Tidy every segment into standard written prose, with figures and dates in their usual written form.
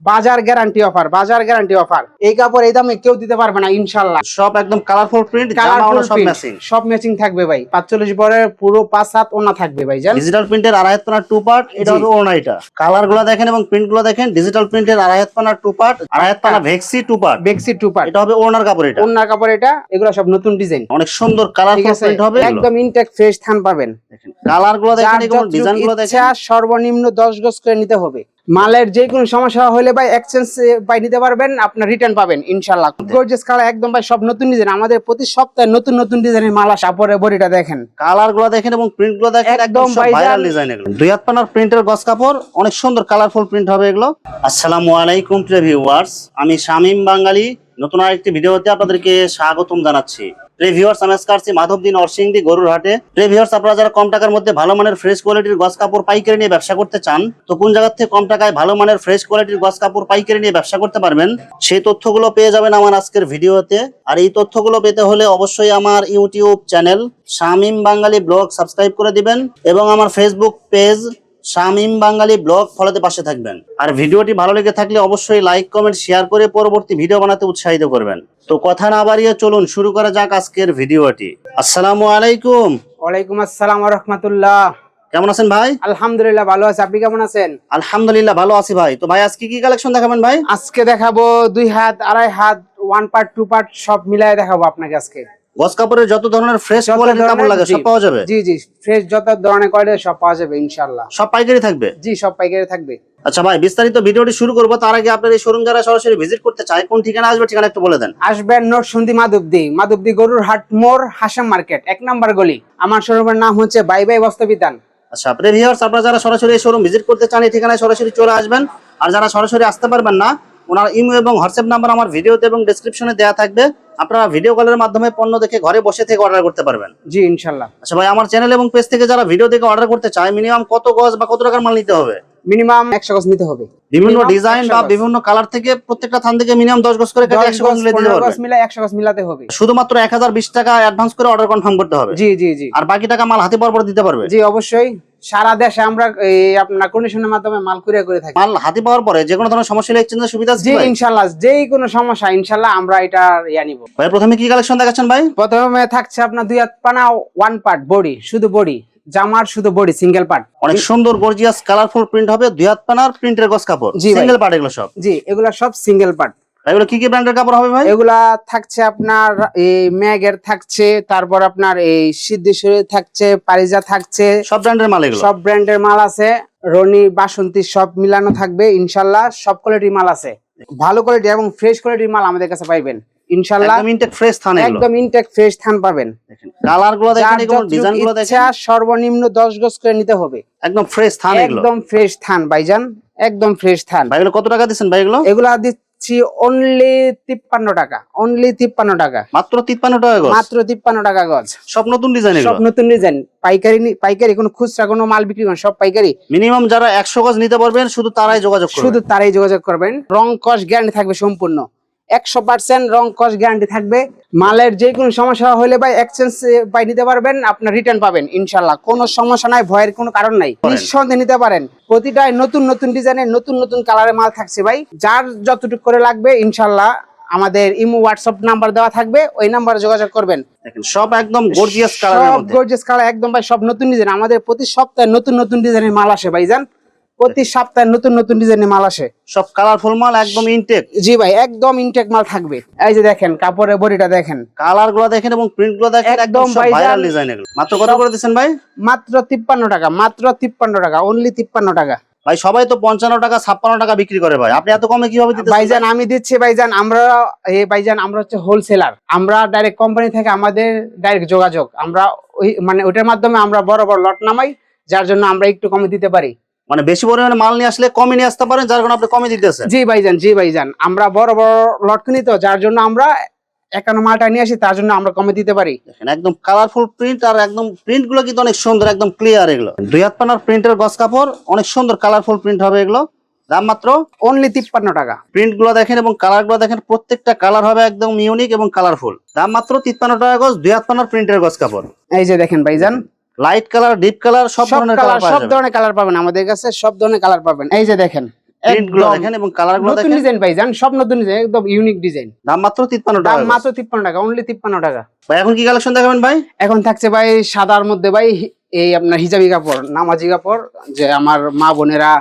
বাজার guarantee offer, বাজার guarantee offer. এই কাপড় এই দামে কেউ দিতে পারবে না ইনশাআল্লাহ। সব একদম কালারফুল প্রিন্ট, জামা কালারফুল ওনা সব প্রিন্ট, ম্যাচিং। সব ম্যাচিং থাকবে ভাই। 45 পরে পুরো 5/7 ওনা থাকবে ভাই জান। ডিজিটাল প্রিন্টের আড়াই হাত পানা টু পার্ট, এটা হবে ওনা। এটা কালার গুলো দেখেন এবং প্রিন্ট গুলো দেখেন। ডিজিটাল প্রিন্টের আড়াই হাত পানা টু পার্ট, আড়াই হাত পানা ভেক্সি টু পার্ট, বেক্সি টু পার্ট। এটা হবে ওনার কাপড়। এটা ওনার কাপড়। এটা এগুলো সব নতুন ডিজাইন, অনেক সুন্দর কালারফুল প্রিন্ট হবে। একদম ইনটেক ফ্রেশ থান পাবেন। দেখেন কালার গুলো দেখেন এবং ডিজাইন গুলো দেখেন। সর্বনিম্ন 10 গজ করে নিতে হবে। মালের যে কোনো সমস্যা হলে ভাই এক্সচেঞ্জ ভাই নিতে পারবেন, আপনার রিটার্ন পাবেন ইনশাআল্লাহ। গর্জিয়াস কালার একদম ভাই, সব নতুন ডিজাইন। আমাদের প্রতি সপ্তাহে নতুন নতুন ডিজাইনের মাল আসে। কাপড়ে বডিটা দেখেন, কালার গুলো দেখেন এবং প্রিন্ট গুলো দেখেন, একদম ভাইরাল ডিজাইন। এগুলো দুই হাত পানার প্রিন্টের গজ কাপড়, অনেক সুন্দর কালারফুল প্রিন্ট হবে এগুলো। আসসালামু আলাইকুম প্রিয় ভিউয়ার্স, আমি শামীম বাঙালি নতুন আরেকটি ভিডিওতে আপনাদেরকে স্বাগতম জানাচ্ছি। প্রিয় ভিউয়ার্স, আমি আজকে আসছি মাধবদী নরসিংদী গরুর হাটে। প্রিয় ভিউয়ার্স, আপনারা যারা কম টাকার মধ্যে ভালো মানের ফ্রেশ কোয়ালিটির গজ কাপড় পাইকারি নিয়ে ব্যবসা করতে চান, তো কোন জায়গা থেকে কম টাকায় ভালো মানের ফ্রেশ কোয়ালিটির গজ কাপড় পাইকারি নিয়ে ব্যবসা করতে পারবেন, সেই তথ্যগুলো পেয়ে যাবেন আমার আজকের ভিডিওতে। আর এই তথ্যগুলো পেতে হলে অবশ্যই আমার ইউটিউব চ্যানেল শামীম বাঙালি ব্লগ সাবস্ক্রাইব করে দিবেন এবং আমার ফেসবুক পেজ শামীম বাঙালি ব্লগ ফলোতে পাশে থাকবেন। আর ভিডিওটি ভালো লেগে থাকলে অবশ্যই লাইক কমেন্ট শেয়ার করে পরবর্তী ভিডিও বানাতে উৎসাহিত করবেন। তো কথা না বাড়িয়ে চলুন শুরু করা যাক আজকের ভিডিওটি। আসসালামু আলাইকুম। ওয়ালাইকুম আসসালাম ওয়া রাহমাতুল্লাহ। কেমন আছেন ভাই? আলহামদুলিল্লাহ ভালো আছি, আপনি কেমন আছেন? আলহামদুলিল্লাহ ভালো আছি ভাই। তো ভাই আজকে কি কালেকশন দেখাবেন ভাই? আজকে দেখাবো 2 হাত, আড়াই হাত, 1 পার্ট 2 পার্ট সব মিলায় দেখাবো আপনাকে আজকে। গজ কাপড়ের যত ধরনের ফ্রেশ কোয়ালিটির কাপড় লাগে সব পাওয়া যাবে? জি জি, ফ্রেশ যত ধরনের কোয়ালিটি সব পাওয়া যাবে ইনশাআল্লাহ। সব পাইকারি থাকবে? জি, সব পাইকারি থাকবে। আচ্ছা ভাই, বিস্তারিত ভিডিওটি শুরু করবো তার আগে আপনার এই শোরুম যারা সরাসরি ভিজিট করতে চায় কোন ঠিকানা আসবে, ঠিকানা একটু বলে দেন। আসবেন নরসিংদী মাধবদী গরুর হাট মোড়, হাশেম মার্কেট 1 নাম্বার গলি। আমার শোরুমের নাম হচ্ছে বাই বাই বস্ত্রবিতান। আচ্ছা প্রিয় ভিউয়ার্স, আপনারা যারা সরাসরি এই শোরুম ভিজিট করতে চান এই ঠিকানায় সরাসরি চলে আসবেন। আর যারা সরাসরি আসতে পারবেন না, ওনার ইমেল এবং হোয়াটসঅ্যাপ নাম্বার আমার ভিডিওতে এবং ডেসক্রিপশনে দেওয়া থাকবে। আপনারা ভিডিও কলের মাধ্যমে পণ্য দেখে ঘরে বসে থেকে অর্ডার করতে পারবেন। জি ইনশাআল্লাহ। আচ্ছা ভাই, আমার চ্যানেল এবং পেজ থেকে যারা ভিডিও দেখে অর্ডার করতে চায় মিনিমাম কত গজ বা কত টাকার মাল নিতে হবে? মিনিমাম 100 গজ নিতে হবে। বিভিন্ন ডিজাইন বা বিভিন্ন কালার থেকে প্রত্যেকটা থান থেকে মিনিমাম 10 গজ করে কেটে 100 গজ মিলে দিতে পারবেন। 100 গজ মিলাতে হবে। শুধুমাত্র 1020 টাকা অ্যাডভান্স করে অর্ডার কনফার্ম করতে হবে। জি জি জি। আর বাকি টাকা মাল হাতে পাওয়ার পর দিতে পারবে? জি অবশ্যই। সারা দেশে আমরা আপনার কন্ডিশনের মাধ্যমে মাল কুরিয়ার করে থাকি। মাল হাতে পাওয়ার পরে যে কোনো ধরনের সমস্যা হলে এক্সচেঞ্জের সুবিধা আছে? জি ইনশাআল্লাহ, যেই কোনো সমস্যা ইনশাআল্লাহ আমরা এটা নিব। ভাই প্রথমে কি কালেকশন দেখাচ্ছেন ভাই? প্রথমে থাকছে আপনার 2 হাত পানা 1 পার্ট বডি, শুধু বডি, জামার শুধু বডি সিঙ্গেল পার্ট। অনেক সুন্দর গর্জিয়াস কালারফুল প্রিন্ট হবে, 2 হাত পানার প্রিন্টের গজ কাপড়, সিঙ্গেল পার্ট এগুলো সব? জি, এগুলা সব সিঙ্গেল পার্ট। এগুলো কি কি ব্র্যান্ডের কাপড় হবে ভাই? এগুলা থাকছে আপনার এই ম্যাগের থাকছে, তারপর আপনার এই সিদ্ধেশ্বরী থাকছে, পারিজা থাকছে, সব ব্র্যান্ডের মাল এগুলো? সব ব্র্যান্ডের মাল আছে। রনি, বাসন্তী সব মিলানো থাকবে ইনশাআল্লাহ। সব কোয়ালিটির মাল আছে, ভালো কোয়ালিটি এবং ফ্রেশ কোয়ালিটির মাল আমাদের কাছে পাইবেন ইনশাআল্লাহ। একদম ইনটেক ফ্রেশ থান এগুলো? একদম ইনটেক ফ্রেশ থান পাবেন। দেখেন কালার গুলো দেখেন এবং ডিজাইন গুলো দেখেন। সর্বনিম্ন 10 গজ করে নিতে হবে। একদম ফ্রেশ থান এগুলো? একদম ফ্রেশ থান ভাইজান, একদম ফ্রেশ থান। ভাই এগুলো কত টাকা দিচ্ছেন ভাই এগুলো? এগুলা দিচ্ছি অনলি 53 টাকা, অনলি 53 টাকা। মাত্র 53 টাকা গজ? মাত্র 53 টাকা গজ। সব নতুন ডিজাইন এগুলো? সব নতুন ডিজাইন। পাইকারি কোনো খুচরা কোনো মাল বিক্রি করেন, সব পাইকারি। মিনিমাম যারা 100 গজ নিতে পারবেন শুধু তারাই যোগাযোগ করবেন? শুধু তারাই যোগাযোগ করবেন। রং কস গ্যারান্টি থাকবে সম্পূর্ণ, 100% রং কস গ্যারান্টি থাকবে। মালের যে কোনো সমস্যা হলে ভাই এক্সচেঞ্জ ভাই নিতে পারবেন, আপনার রিটার্ন পাবেন ইনশাআল্লাহ। কোনো সমস্যা নাই, ভয়ের কোনো কারণ নাই, নিঃসন্দেহে নিতে পারেন। প্রতিটাই নতুন নতুন ডিজাইনের নতুন নতুন কালারের মাল থাকছে ভাই। যার যতটুকু করে লাগবে ইনশাআল্লাহ আমাদের ইমো হোয়াটসঅ্যাপ নাম্বার দেওয়া থাকবে, ওই নাম্বারে যোগাযোগ করবেন। দেখেন সব একদম গর্জিয়াস কালারের মধ্যে, সব গর্জিয়াস কালার একদম ভাই, সব নতুন ডিজাইন। আমাদের প্রতি সপ্তাহে নতুন নতুন ডিজাইনের মাল আসে ভাইজান, প্রতি সপ্তাহে নতুন নতুন ডিজাইনের মাল আসে। সব কালারফুল মাল, একদম ইনটেক? জি ভাই, একদম ইনটেক মাল থাকবে। এই যে দেখেন কাপড়ের বডিটা দেখেন, কালার গুলো দেখেন এবং প্রিন্ট গুলো দেখেন, একদম ভাইরাল ডিজাইন এগুলো। মাত্র কত করে দিচ্ছেন ভাই? মাত্র 53 টাকা, মাত্র 53 টাকা, অনলি 53 টাকা। ভাই সবাই তো 55 টাকা 56 টাকা বিক্রি করে ভাই, আপনি এত কমে কিভাবে দিতেছেন? ভাইজান আমি দিচ্ছি ভাইজান, আমরা হচ্ছে হোলসেলার। আমরা ডাইরেক্ট কোম্পানি থেকে আমাদের ডাইরেক্ট যোগাযোগ, আমরা ওইটার মাধ্যমে আমরা বড় বড় লট নামাই, যার জন্য আমরা একটু কমে দিতে পারি। মানে বেশি পরিমাণে মাল নিয়ে আসলে কমে নিয়ে আসতে পারেন, যার কারণে আপনি কমে দিতেছেন? জি ভাইজান, জি ভাইজান, আমরা বড় বড় লট কিনি তো, যার জন্য আমরা একান্ন মালটা নিয়ে আসি, তার জন্য আমরা কমে দিতে পারি। একদম কালারফুল প্রিন্ট, আর একদম প্রিন্ট গুলো কিন্তু অনেক সুন্দর, একদম ক্লিয়ার এগুলো। 2 হাত পানার প্রিন্টের গজ কাপড়, অনেক সুন্দর কালারফুল প্রিন্ট হবে এগুলো। দাম মাত্র অনলি 53 টাকা। প্রিন্ট গুলো দেখেন এবং কালার গুলো দেখেন, প্রত্যেকটা কালার হবে একদম ইউনিক এবং কালারফুল। দাম মাত্র 53 টাকা গজ, 2 হাত পানার প্রিন্টের গজ কাপড়। এই যে দেখেন ভাইজান, লাইট কালার, ডিপ কালার, সব ধরনের কালার, সব ধরনের কালার পাবেন আমাদের কাছে, সব ধরনের কালার পাবেন। এই যে দেখেন প্রিন্ট গুলো দেখেন এবং কালার গুলো নতুন দেখেন, ডিজাইন ভাইজান, সব নতুন ডিজাইন, একদম ইউনিক ডিজাইন। দাম মাত্র 53 দাম টাকা। মাত্র 53 টাকা, অনলি 53 টাকা। ভাই এখন কি কালেকশন দেখাবেন ভাই? এখন থাকছে ভাই সাদার মধ্যে ভাই এই আপনার হিজাবি কাপড়, নামাজি কাপড়, যে আমার মা বোনেরা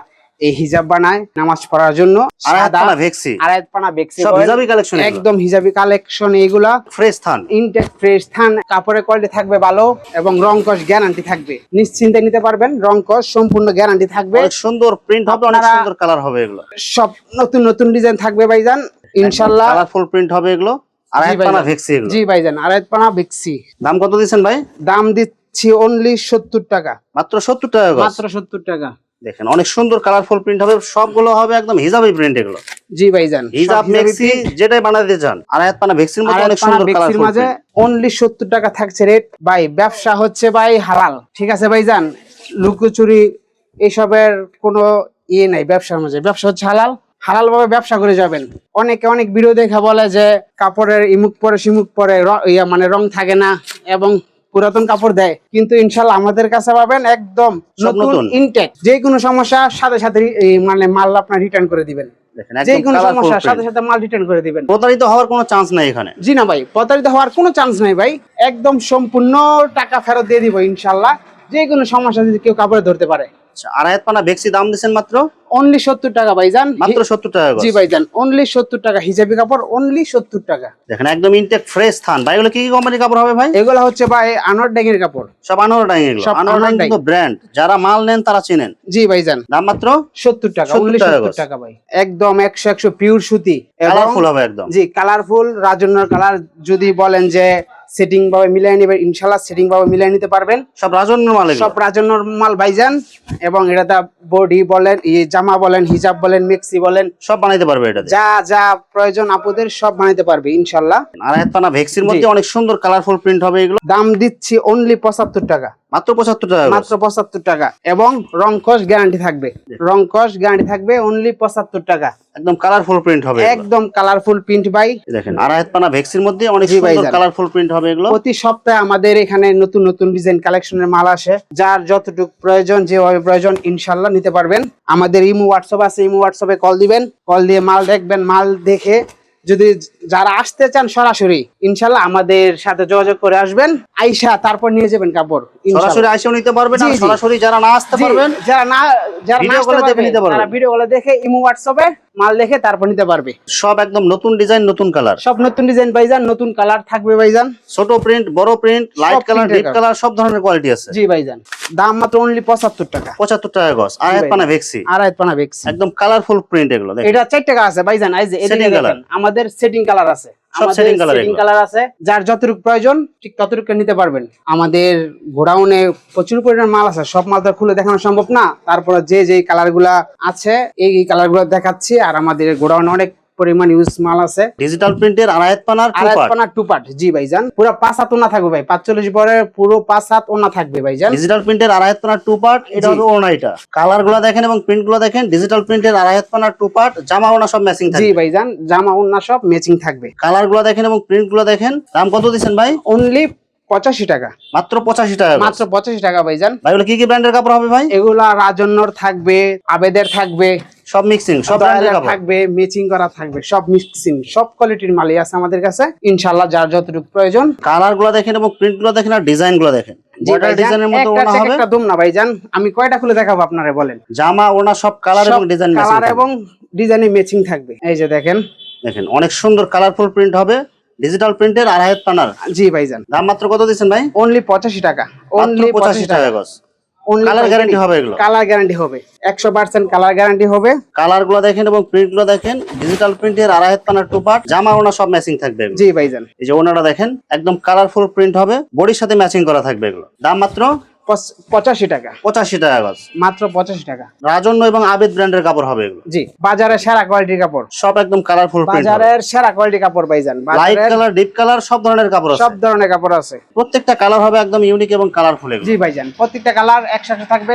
এই হিজাব বানায় নামাজ পড়ার জন্য। আড়াইপানা ভেক্সি, আড়াইপানা ভেক্সি, সব হিজাবি কালেকশন, একদম হিজাবি কালেকশন। এইগুলা ফ্রেশ থান, ইনটেক ফ্রেশ থান, কাপড়ের কোয়ালিটি থাকবে ভালো এবং রং কস গ্যারান্টি থাকবে, নিশ্চিন্তে নিতে পারবেন, রং কস সম্পূর্ণ গ্যারান্টি থাকবে। অনেক সুন্দর প্রিন্ট হবে, অনেক সুন্দর কালার হবে এগুলো, সব নতুন নতুন ডিজাইন থাকবে ভাইজান ইনশাআল্লাহ, কালারফুল প্রিন্ট হবে এগুলো। আড়াইপানা ভেক্সি এগুলো, জি ভাইজান, আড়াইপানা ভেক্সি। দাম কত দিচ্ছেন ভাই? দাম দিচ্ছি অনলি 70 টাকা, মাত্র 70 টাকা গজ। মাত্র 70 টাকা। দেখেন অনেক সুন্দর কালারফুল প্রিন্ট হবে, সবগুলো হবে একদম হিজাবি প্রিন্ট এগুলো। জি ভাইজান, হিজাব মেক্সি যেটাই বানাতে চান, আড়াইপানা ভেক্সির মধ্যে অনেক সুন্দর কালারফুল মাঝে অনলি 70 টাকা থাকছে রেট। ভাই ব্যবসা হচ্ছে ভাই হালাল, ঠিক আছে ভাইজান, লুকোচুরি এসবের কোনো ইয়ে নাই ব্যবসার মাঝে, ব্যবসা হচ্ছে হালাল, হালাল ভাবে ব্যবসা করে যাবেন। অনেকে অনেক ভিডিও দেখে বলে যে কাপড়ের ইমুক পরে সিমুক পরে মানে রং থাকে না এবং পুরাতন কাপড় দেয়, কিন্তু ইনশাল্লাহ আমাদের কাছে পাবেন একদম নতুন ইনটেক। যে কোনো সমস্যা সাথে সাথে মানে মাল আপনার রিটার্ন করে দিবেন, যে কোনো সমস্যা সাথে সাথে মাল রিটার্ন করে দিবেন। প্রতারিত হওয়ার কোনো চান্স নাই এখানে। জি না ভাই, প্রতারিত হওয়ার কোনো চান্স নাই ভাই, একদম সম্পূর্ণ টাকা ফেরত দিয়ে দিব ইনশাল্লাহ, যে কোনো সমস্যা যদি কেউ কাপড়ে ধরতে পারে। আড়াইপানা ভেক্সি দাম দিচ্ছেন মাত্র অনলি 70 টাকা ভাইজান, মাত্র 70 টাকা গজ। জি ভাইজান, অনলি 70 টাকা, হিজাবি কাপড় অনলি 70 টাকা। দেখেন একদম ইনটেক ফ্রেশ থান। ভাই এগুলো কি কি কোম্পানির কাপড় হবে ভাই? এগুলো হচ্ছে ভাই আনোয়ার ডাইংয়ের কাপড়, সব আনোয়ার ডাইং। এগুলো আনোয়ার ডাইং কিন্তু ব্র্যান্ড, যারা মাল নেন তারা চিনেন। জি ভাইজান, দাম মাত্র 70 টাকা, অনলি 70 টাকা ভাই, একদম 100 পিওর সুতি, কালারফুল হবে একদম। জি কালারফুল, রাজন্যর কালার। যদি বলেন যে সেটিং ভাবে মিলাই নেবেন, ইনশাআল্লাহ সেটিং ভাবে মিলাই নিতে পারবেন। সব রাজন্যর মাল, সব রাজন্যর মাল ভাইজান, এবং এটাতে বডি বলেন, জামা বলেন, হিজাব বলেন, মেক্সি বলেন, সব বানাইতে পারবে। এটা যা যা প্রয়োজন আপুদের সব বানাইতে পারবে ইনশাআল্লাহ। আড়াইপানা ভেক্সির মধ্যে অনেক সুন্দর কালারফুল প্রিন্ট হবে এগুলো। দাম দিচ্ছি অনলি 75 টাকা, মাত্র 75 টাকা, মাত্র 75 টাকা, এবং রং কস গ্যারান্টি থাকবে, রং কস গ্যারান্টি থাকবে, অনলি 75 টাকা। একদম কালারফুল প্রিন্ট হবে, একদম কালারফুল প্রিন্ট ভাই। দেখেন আড়াইপানা ভেক্সির মধ্যে অনেক সুন্দর কালারফুল প্রিন্ট হবে এগুলো। প্রতি সপ্তাহে আমাদের এখানে নতুন নতুন ডিজাইন কালেকশনের মাল আসে, যার যতটুকু প্রয়োজন, যেভাবে প্রয়োজন ইনশাআল্লাহ নিতে পারবেন। আমাদের ইমো হোয়াটসঅ্যাপ আছে, ইমো হোয়াটসঅ্যাপে কল দিবেন, কল দিয়ে মাল দেখবেন, মাল দেখে যদি যারা আসতে চান সরাসরি ইনশাআল্লাহ আমাদের সাথে যোগাযোগ করে আসবেন, আইসা তারপর নিয়ে যাবেন কাপড়। সরাসরি আইসাও নিতে পারবেন, আর সরাসরি যারা না আসতে পারবেন, যারা না তারা ভিডিও কলে দেখে ইমো হোয়াটসঅ্যাপে মাল দেখে তারপর নিতে পারবে। সব একদম নতুন ডিজাইন, নতুন কালার, সব নতুন ডিজাইন ভাইজান, নতুন কালার থাকবে ভাইজান, ছোট প্রিন্ট, বড় print, light colour, deep colour, সব ধরনের কোয়ালিটি আছে। জি ভাইজান, দাম মাত্র অনলি 75 টাকা, 75 টাকা গজ। আড়াইপানা ভেক্সি, আড়াইপানা ভেক্সি, একদম কালারফুল প্রিন্ট এগুলো। দেখেন এটা 4 টাকা আছে ভাইজান, এই যে এদিকে দেখেন আমাদের সেটিং কালার আছে, সব সেটিং কালার আছে, যার যতটুকু প্রয়োজন ঠিক ততটুকু নিতে পারবেন। আমাদের গোডাউনে প্রচুর পরিমাণ মাল আছে, সব মাল তো খুলে দেখানো সম্ভব না, তারপরে যে যে কালার গুলা আছে এই কালার গুলো দেখাচ্ছি। আর আমাদের গোডাউনে অনেক পরিমাণ ইউজ মাল আছে। ডিজিটাল প্রিন্টের আড়াইপানার টু পার্ট, জি ভাইজান, পুরো 5 হাত ওনা থাকবে ভাই, 45 পরে পুরো 5 হাত ওনা থাকবে ভাইজান। ডিজিটাল প্রিন্টের আড়াইপানার টু পার্ট, এটা হবে ওনাইটা। কালার গুলো দেখেন এবং প্রিন্ট গুলো দেখেন। ডিজিটাল প্রিন্টের আড়াইপানার টু পার্ট, জামা ওনা সব ম্যাচিং থাকবে। জি ভাইজান, জামা ওনা সব ম্যাচিং থাকবে। কালার গুলো দেখেন এবং প্রিন্ট গুলো দেখেন। দাম কত দিচ্ছেন ভাই? অনলি 85 টাকা, মাত্র 85 টাকা, মাত্র 85 টাকা ভাইজান। ভাই এগুলো কি কি ব্র্যান্ডের কাপড় হবে ভাই? এগুলা রাজন্যর থাকবে, আবেদের থাকবে, সব মিক্সিং, সব ব্র্যান্ডের কাপড় থাকবে, ম্যাচিং করা থাকবে, সব মিক্সিং, সব কোয়ালিটির মালই আছে আমাদের কাছে ইনশাআল্লাহ, যার যতটুকু প্রয়োজন। কালার গুলো দেখেন এবং প্রিন্ট গুলো দেখেন, আর ডিজাইন গুলো দেখেন। বর্ডার ডিজাইনের মধ্যে ওনা হবে। একটা দম না ভাইজান, আমি কয়টা খুলে দেখাবো আপনারে বলেন? জামা ওনা সব কালার এবং ডিজাইন ম্যাচিং, কালার এবং ডিজাইনে ম্যাচিং থাকবে। এই যে দেখেন, দেখেন অনেক সুন্দর কালারফুল প্রিন্ট হবে। ডিজিটাল প্রিন্টের আড়াইপানার, জি ভাইজান। দাম মাত্র কত দিচ্ছেন ভাই? অনলি 85 টাকা, অনলি 85 টাকা গজ। কালার গ্যারান্টি হবে এগুলো, কালার গ্যারান্টি হবে, 100% কালার গ্যারান্টি হবে। কালার গুলো দেখেন এবং প্রিন্ট গুলো দেখেন। ডিজিটাল প্রিন্টের আড়াইপানার টু পার্ট, জামা ওনা সব ম্যাচিং থাকবে। জি ভাইজান, এই যে ওনাটা দেখেন, একদম কালারফুল প্রিন্ট হবে, বডির সাথে ম্যাচিং করা থাকবে এগুলো। দাম মাত্র 85 টাকা, 85 টাকা গজ, মাত্র 85 টাকা। রাজন্য এবং আবেদ ব্র্যান্ডের কাপড় হবে এগুলো। জি, বাজারে সেরা কোয়ালিটির কাপড়, সব একদম কালারফুল প্রিন্ট, বাজারের সেরা কোয়ালিটির কাপড় ভাইজান। লাইট কালার, ডিপ কালার, সব ধরনের কাপড় আছে, সব ধরনের কাপড় আছে। প্রত্যেকটা কালার হবে একদম ইউনিক এবং কালারফুল এগুলো। জি ভাইজান, প্রত্যেকটা কালার একসাথে থাকবে,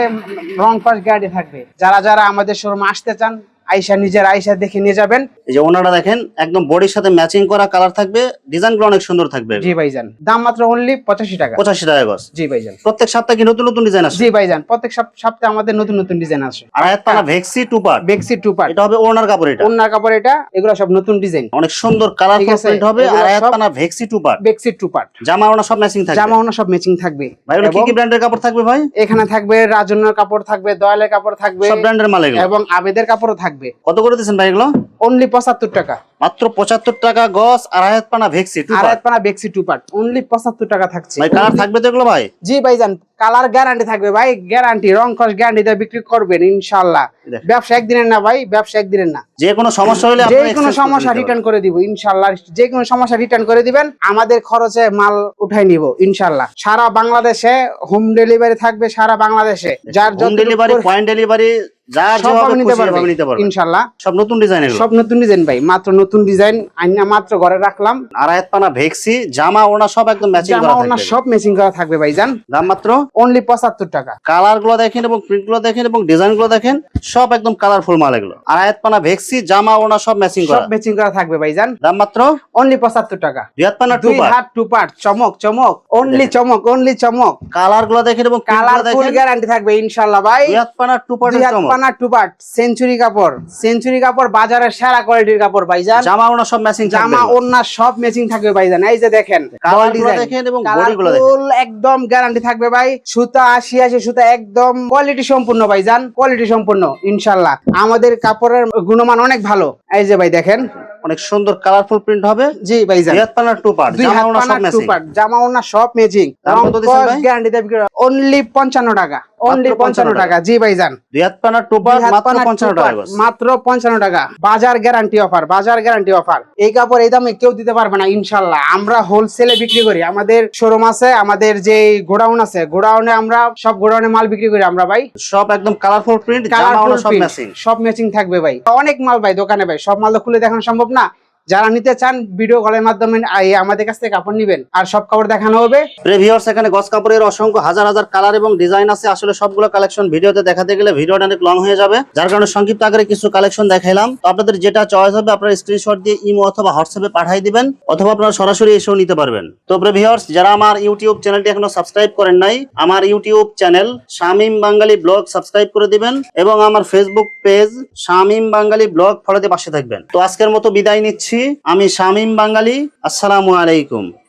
রং কস গ্যারান্টি থাকবে। যারা যারা আমাদের শোরুমে আসতে চান আইসা নিজের আইসা দেখে নিয়ে যাবেন। এই যে ওনাটা দেখেন একদম বডির সাথে ম্যাচিং করা কালার থাকবে, ডিজাইনগুলো অনেক সুন্দর থাকবে। জি ভাইজান, দাম মাত্র অনলি 85 টাকা। 85 টাকা গজ। জি ভাইজান, প্রত্যেক সপ্তাহে কি নতুন নতুন ডিজাইন আসে? জি ভাইজান, প্রত্যেক সপ্তাহে আমাদের নতুন নতুন ডিজাইন আসে। আর হাত পানা ভেক্সি টু পার্ট, বেক্সি টু পার্ট, এটা হবে ওনার কাপড়, এটা ওন্নার কাপড়, এটা এগুলো সব নতুন ডিজাইন, অনেক সুন্দর কালারফুল আছে, প্রিন্ট হবে। এগুলো আর হাত সব পানা ভেক্সি টু পার্ট, বেক্সি টু পার্ট, জামা ওনা সব ম্যাচিং থাকবে। জামা ওনা সব ম্যাচিং থাকবে। ভাই এগুলো কি এবং কি ব্র্যান্ডের কাপড় থাকবে ভাই? এখানে থাকবে রাজন্যর কাপড় থাকবে, দয়ালের কাপড় থাকবে, সব ব্র্যান্ডের মাল এগুলো। এবং আবেদের কাপড়ও থাকবে। কত করে দিচ্ছেন ভাই এগুলো? অনলি 75 টাকা, মাত্র 75 টাকা গজ। আর হাত পানা ভেক্সি টু আর পার্ট, পানা বেক্সি টু পার্ট, অনলি 75 টাকা থাকছে। ভাই কালার থাকবে তো এগুলো ভাই? জি ভাইজান, কালার গ্যারান্টি থাকবে ভাই, গ্যারান্টি, রং কস গ্যারান্টি দিয়ে বিক্রি করবেন ইনশাআল্লাহ। দেখেন। ব্যবসা একদিনের না ভাই, ব্যবসা একদিনের না। যে কোনো সমস্যা হলে যে আপনারা কোনো exchange করে সমস্যা দিতে রিটার্ন পারবেন। করে দিব ইনশাআল্লাহ। যে কোনো সমস্যা রিটার্ন করে দিবেন, আমাদের খরচে মাল উঠাই নিব ইনশাআল্লাহ। সারা বাংলাদেশে হোম ডেলিভারি থাকবে, সারা বাংলাদেশে। যার হোম ডেলিভারি, পয়েন্ট ডেলিভারি, যার সব যেভাবে নিতে খুশি সেভাবে নিতে পারবেন ইনশাআল্লাহ। সব নতুন ডিজাইন এগুলো। সব নতুন ডিজাইন ভাই, মাত্র নতুন ডিজাইন আইনা মাত্র ঘরে রাখলাম। আর হাত পানা ভেক্সি, জামা ওনা সব একদম ম্যাচিং জামা করা ওনা থাকবে। সব ম্যাচিং করা থাকবে ভাইজান, দাম মাত্র অনলি 75 টাকা। কালার গুলো দেখেন এবং প্রিন্ট গুলো দেখেন এবং ডিজাইন গুলো দেখেন, সব একদম কালারফুল মাল এগুলো। আর হাত পানা ভেক্সি, জামা ওনা সব ম্যাচিং সব করা। ম্যাচিং করা থাকবে ভাইজান, দাম মাত্র অনলি 75 টাকা। দুই হাত পানা টু দুই পার্ট, হাত টু পার্ট, চমক চমক, অনলি চমক, অনলি চমক। কালার গুলো দেখেন এবং print গুলো কালারফুল দেখেন। গ্যারান্টি থাকবে ইনশাআল্লাহ ভাই। দুই হাত পানা টু পার্ট দুই হাত চমক। পানা টু পার্ট, সেঞ্চুরি কাপড়, সেঞ্চুরি কাপড়, বাজারের সেরা কোয়ালিটির কাপড় ভাইজান। জামা ওনা সব ম্যাচিং থাকবে। জামা ওন্না সব ম্যাচিং থাকবে ভাইজান। এই যে দেখেন কালার গুলো দেখেন এবং বডি গুলো দেখেন। কালারফুল একদম গ্যারান্টি থাকবে ভাই। সুতা 80 সুতা, একদম কোয়ালিটি সম্পূর্ণ ভাইজান, কোয়ালিটি সম্পূর্ণ ইনশাআল্লাহ। আমাদের কাপড়ের গুণমান অনেক ভালো। এই যে ভাই দেখেন, অনেক সুন্দর কালারফুল প্রিন্ট হবে। জি ভাইজান, দুই হাত পানা টু পার্ট, দুই জামা হাত ওনা পানা সব টু ম্যাচিং। পার্ট, জামা ওনা সব ম্যাচিং। দাম কত দিচ্ছেন ভাই? গ্যারান্টি দেবে অনলি 55 টাকা, অনলি মাত্র 55 টাকা। জি ভাইজান, দুই হাত পানা টু দুই পার্ট হাত মাত্র পানা 55 টু টাকা পার্ট, গজ। মাত্র 55 টাকা। বাজার গ্যারান্টি অফার, বাজার গ্যারান্টি অফার। এই কাপড় এই দামে কেউ দিতে পারবে না ইনশাআল্লাহ। আমরা হোলসেলে বিক্রি করি, আমাদের শোরুম আছে, আমাদের যে গোডাউন আছে, গোডাউনে আমরা সব গোডাউনে মাল বিক্রি করি আমরা ভাই। সব একদম কালারফুল প্রিন্ট, জামা কালারফুল ওনা সব প্রিন্ট, ম্যাচিং। সব ম্যাচিং থাকবে ভাই। অনেক মাল ভাই দোকানে ভাই, সব মাল তো খুলে দেখানো সম্ভব না। যারা নিতে চান ভিডিও কলের মাধ্যমে আমাদের কাছ থেকে কাপড় নিবেন, আর সব কাপড় দেখানো হবে। ভিউয়ার্স, এখানে গস কাপড়ের অসংখ্য হাজার হাজার কালার এবং ডিজাইন আছে। আসলে সবগুলো কালেকশন ভিডিওতে দেখাতে গেলে ভিডিওটা অনেক লং হয়ে যাবে, যার কারণে সংক্ষিপ্ত আকারে কিছু কালেকশন দেখাইলাম। তো আপনাদের যেটা চয়েস হবে আপনারা স্ক্রিনশট দিয়ে ইমো অথবা হোয়াটসঅ্যাপে পাঠিয়ে দিবেন, অথবা আপনারা সরাসরি এসেও নিতে পারবেন। তো ভিউয়ার্স, যারা আমার ইউটিউব চ্যানেলটি এখনো সাবস্ক্রাইব করেন নাই, আমার ইউটিউব চ্যানেল শামীম বাঙালি ব্লগ সাবস্ক্রাইব করে দিবেন, এবং আমার ফেসবুক পেজ শামীম বাঙালি ব্লগ ফলো দিয়ে পাশে থাকবেন। তো আজকের মতো বিদায় নিচ্ছি, আমি শামীম বাঙালি। আসসালামু আলাইকুম।